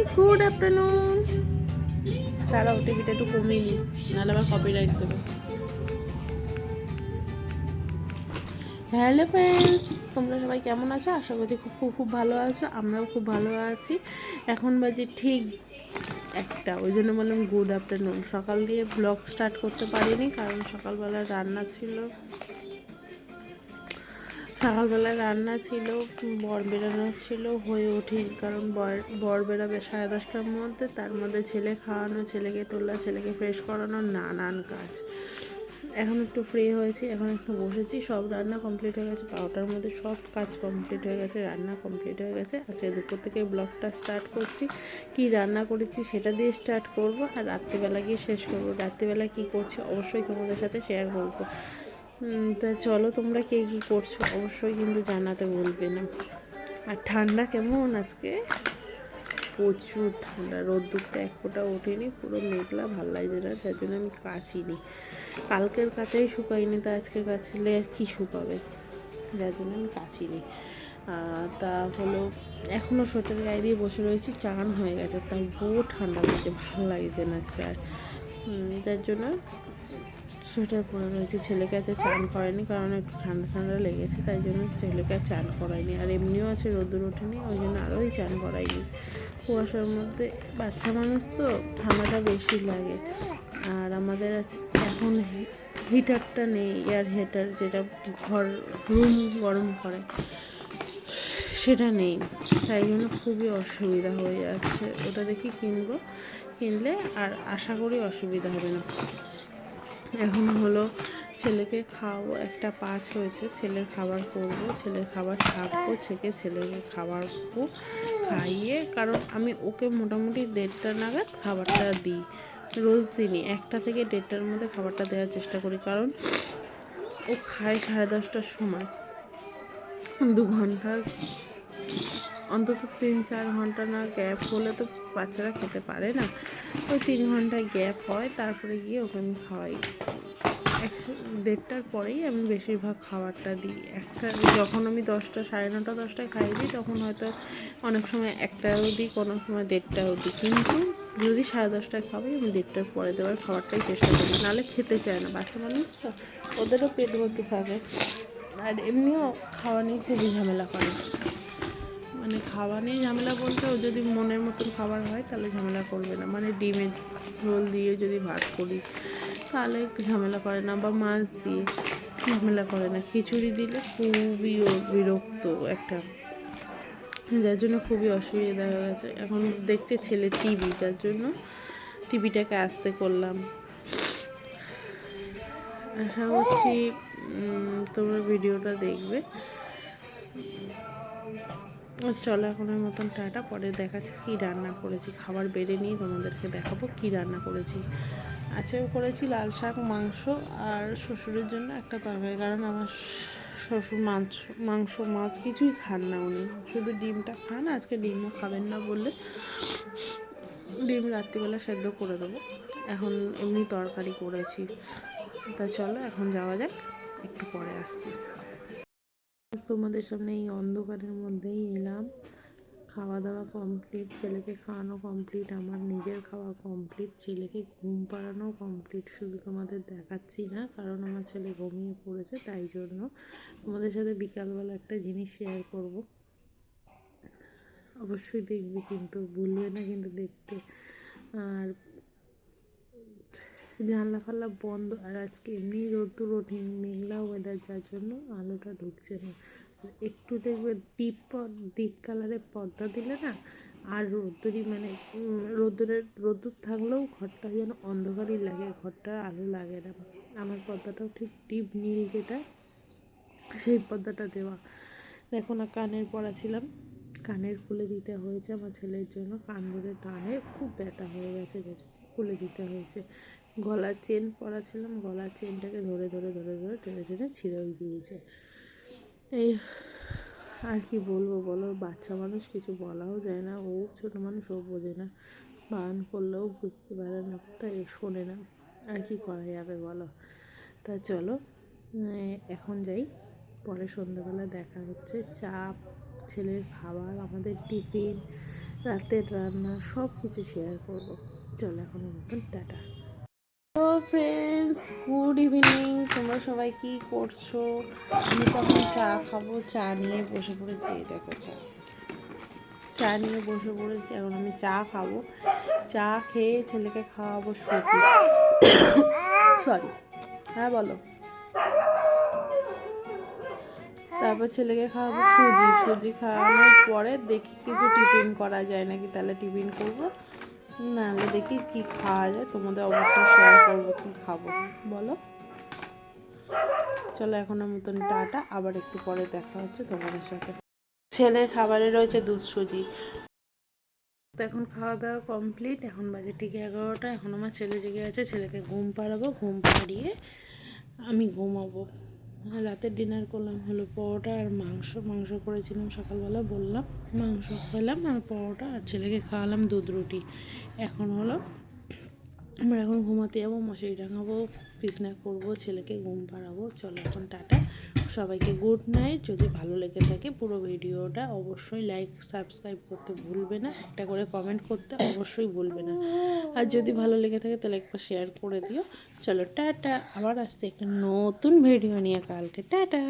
Friends, good afternoon. তারাও টিভিটা একটু কমিয়ে নিই, নাহলে আবার কপিরাইট দেবে। হ্যালো ফ্রেন্ডস, তোমরা সবাই কেমন আছো? আশা করছি খুব খুব খুব ভালো আছো। আমরাও খুব ভালো আছি। এখন বাজে ঠিক একটা, ওই জন্য বললাম গুড আফটারনুন। সকাল দিয়ে ব্লগ স্টার্ট করতে পারিনি, কারণ সকালবেলা রান্না ছিল, বর বেরোনো ছিল, হয়ে ওঠেনি। কারণ বর বেরোবে 10:30টার মধ্যে, তার মধ্যে ছেলে খাওয়ানো, ছেলেকে তোলা, ছেলেকে ফ্রেশ করানো, নানান কাজ। এখন একটু ফ্রি হয়েছি, এখন একটু বসেছি। সব রান্না কমপ্লিট হয়ে গেছে, 12টার মধ্যে সব কাজ কমপ্লিট হয়ে গেছে, রান্না কমপ্লিট হয়ে গেছে। আজকে দুপুর থেকে ব্লগটা স্টার্ট করছি। কি রান্না করেছি সেটা দিয়ে স্টার্ট করব, আর রাত্রিবেলা গিয়ে শেষ করব। রাত্রিবেলা কী করছি অবশ্যই তোমাদের সাথে শেয়ার করবো। তা চলো, তোমরা কে কী করছো অবশ্যই কিন্তু জানাতে বলবে না। আর ঠান্ডা কেমন আজকে? প্রচুর ঠান্ডা। রোদ্দুরটা এক ফোঁটা ওঠেনি, পুরো মেঘলা, ভাল লাগছে না, যার জন্য আমি কাচিনি। কালকের কাচাই শুকাইনি, তা আজকে কাচলে আর কী শুকাবে, যার জন্য আমি কাচিনি। তা হলো, এখনও সোয়েটার গায়ে দিয়ে বসে রয়েছি। চান হয়ে গেছে, তাই বহু ঠান্ডা লাগছে, ভালো লাগছে না আজকে আর। যার জন্য সোয়েটার পরে রয়েছে। ছেলেকে আজকে চান করায়নি, কারণ একটু ঠান্ডা ঠান্ডা লেগেছে, তাই জন্য ছেলেকে আর চান করায়নি। আর এমনিও আছে রোদ্দুর ওঠেনি, ওই জন্য আরোই চান করায়নি। কুয়াশার মধ্যে বাচ্চা মানুষ তো, ঠান্ডাটা বেশি লাগে। আর আমাদের আছে এখন হিটারটা নেই, এয়ার হিটার, যেটা ঘর রুম গরম করে, সেটা নেই। তাই জন্য খুবই অসুবিধা হয়ে যাচ্ছে। ওটা দেখি কিনলে আর আশা করি অসুবিধা হবে না। এখন হলো ছেলেকে খাওয়াবো, 1:05 হয়েছে। ছেলের খাবার করবো, ছেলের খাবার ছাড়বো, ছেলেকে খাওয়াবো, খাইয়ে, কারণ আমি ওকে মোটামুটি 1:30টা নাগাদ খাবারটা দিই, রোজ দিনই 1টা থেকে 1:30টার মধ্যে খাবারটা দেওয়ার চেষ্টা করি। কারণ ও খায় 10:30টার সময়। 2 ঘন্টার অন্তত 3-4 ঘন্টা না গ্যাপ হলে তো বাচ্চারা খেতে পারে না। ওই 3 ঘন্টা গ্যাপ হয়, তারপরে গিয়ে ওকে আমি খাওয়াই। 1:30টার পরেই আমি বেশিরভাগ খাবারটা দিই। যখন আমি 10টা, 9:30, 10টায় খাইয়ে দিই, তখন হয়তো অনেক সময় 1টাও দিই, কোনো সময় 1:30টাও দিই। কিন্তু যদি 10:30টায় খাওয়াই, আমি 1:30টার পরে দেওয়ার খাবারটাই চেষ্টা করি, নাহলে খেতে চায় না। বাচ্চা মানুষ তো, ওদেরও পেট ভর্তি থাকে। আর এমনিও খাওয়া নিয়ে খুবই ঝামেলা করে। মানে খাওয়া নিয়ে ঝামেলা বলতে, ও যদি মনের মতন খাবার হয় তাহলে ঝামেলা করবে না। মানে ডিমের ঝোল দিয়ে যদি ভাত করি তাহলে একটু ঝামেলা করে না, বা মাছ দিয়ে ঝামেলা করে না। খিচুড়ি দিলে খুবই বিরক্ত একটা, যার জন্য খুবই অসুবিধা হয়ে গেছে। এখন দেখছে ছেলে টিভি, যার জন্য টিভিটাকে আস্তে করলাম। আশা করছি তোমরা ভিডিওটা দেখবে। চলো, এখনের মতন টাটা, পরে দেখাচ্ছি কী রান্না করেছি। খাবার বেড়ে নিয়ে তোমাদেরকে দেখাবো কী রান্না করেছি। আজকেও করেছি লাল শাক, মাংস, আর শ্বশুরের জন্য একটা তরকারি। কারণ আমার শ্বশুর মাংস মাছ কিছুই খান না, উনি শুধু ডিমটা খান। আজকে ডিমও খাবেন না বললে ডিম রাত্রিবেলা সেদ্ধ করে দেবো। এখন এমনি তরকারি করেছি। তা চলো, এখন যাওয়া যাক, একটু পরে আসছি। তোমাদের সামনে এই অন্ধকারের মধ্যেই এলাম। খাওয়া দাওয়া কমপ্লিট, ছেলেকে খাওয়ানো কমপ্লিট, আমার নিজের খাওয়া কমপ্লিট, ছেলেকে ঘুম পাড়ানো কমপ্লিট। শুধু তোমাদের দেখাচ্ছি না, কারণ আমার ছেলে ঘুমিয়ে পড়েছে, তাই জন্য তোমাদের সাথে বিকালবেলা একটা জিনিস শেয়ার করব। অবশ্যই দেখবে, কিন্তু ভুলবে না কিন্তু দেখতে। আর জানলা ফাল্লা বন্ধ, আর আজকে এমনি রোদ্দুর ওঠেনি, মেঘলা ওয়েদার, যার জন্য আলোটা ঢুকছে না। একটু দেখবে ডিপ কালারের পর্দা দিলে না, আর রোদ্দুরই, মানে রোদ্দুর থাকলেও ঘরটা যেন অন্ধকারই লাগে, ঘরটা আলো লাগে না। আমার পর্দাটাও ঠিক ডিপ নীল, যেটা সেই পর্দাটা দেওয়া। দেখো না, কানের পড়াছিলাম, কানের খুলে দিতে হয়েছে আমার ছেলের জন্য। কান ধরে টানে, খুব ব্যথা হয়ে গেছে, যে খুলে দিতে হয়েছে। গলার চেন পরাছিলাম, গলার চেনটাকে ধরে টেনে টেনে ছিঁড়েও দিয়েছে। এই আর কি বলবো বলো, বাচ্চা মানুষ, কিছু বলাও যায় না। ও ছোটো মানুষ, ও বোঝে না, বারণ করলেও বুঝতে পারে না, তাই শোনে না। আর কি করা যাবে বলো। তা চলো, এখন যাই, পরে সন্ধ্যাবেলা দেখা হচ্ছে। চা, ছেলের খাবার, আমাদের টিফিন, রাতের রান্না সব কিছু শেয়ার করবো। চলো এখনের মতন টাটা। তো ফ্রেন্ডস, গুড ইভিনিং। তোমরা সবাই কি করছো? আমি তখন চা খাবো, চা নিয়ে বসে পড়েছি। এই দেখো চা নিয়ে বসে পড়েছি। এখন আমি চা খাবো, চা খেয়ে ছেলেকে খাওয়াবো সুজি। সরি, হ্যাঁ বলো। তারপর ছেলেকে খাওয়াবো সুজি। সুজি খাওয়ানোর পরে দেখি কিছু টিফিন করা যায় নাকি, তাহলে টিফিন করবো, নাহলে দেখি কি খাওয়া যায়। তোমাদের অবশ্যই শেয়ার করবো কি খাবো, বলো। চলো এখনের মতন টাটা, আবার একটু পরে দেখা হচ্ছে তোমাদের সাথে। ছেলের খাবারে রয়েছে দুধ সুজি। তো এখন খাওয়া দাওয়া কমপ্লিট, এখন বাজে ঠিক 11টা। এখন আমার ছেলে জেগে আছে, ছেলেকে ঘুম পাড়াবো, ঘুম পাড়িয়ে আমি ঘুমাবো। রাতের ডিনার করলাম হলো পরোটা আর মাংস করেছিলাম সকালবেলা, বললাম। মাংস খেলাম আর পরোটা, আর ছেলেকে খাওয়ালাম দুধ রুটি। এখন হলো আমরা এখন ঘুমাতে যাবো, মশারি টাঙাবো, বিছনা করবো, ছেলেকে ঘুম পাড়াবো। চলো এখন টাটা, সবাইকে গুড নাইট। যদি ভালো লেগে থাকে পুরো ভিডিওটা অবশ্যই লাইক সাবস্ক্রাইব করতে ভুলবে না, একটা করে কমেন্ট করতে অবশ্যই ভুলবে না। আর যদি ভালো লেগে থাকে তাহলে একবার শেয়ার করে দিও। চলো টাটা, আবার আসছে একটা নতুন ভিডিও নিয়ে কালকে। টাটা।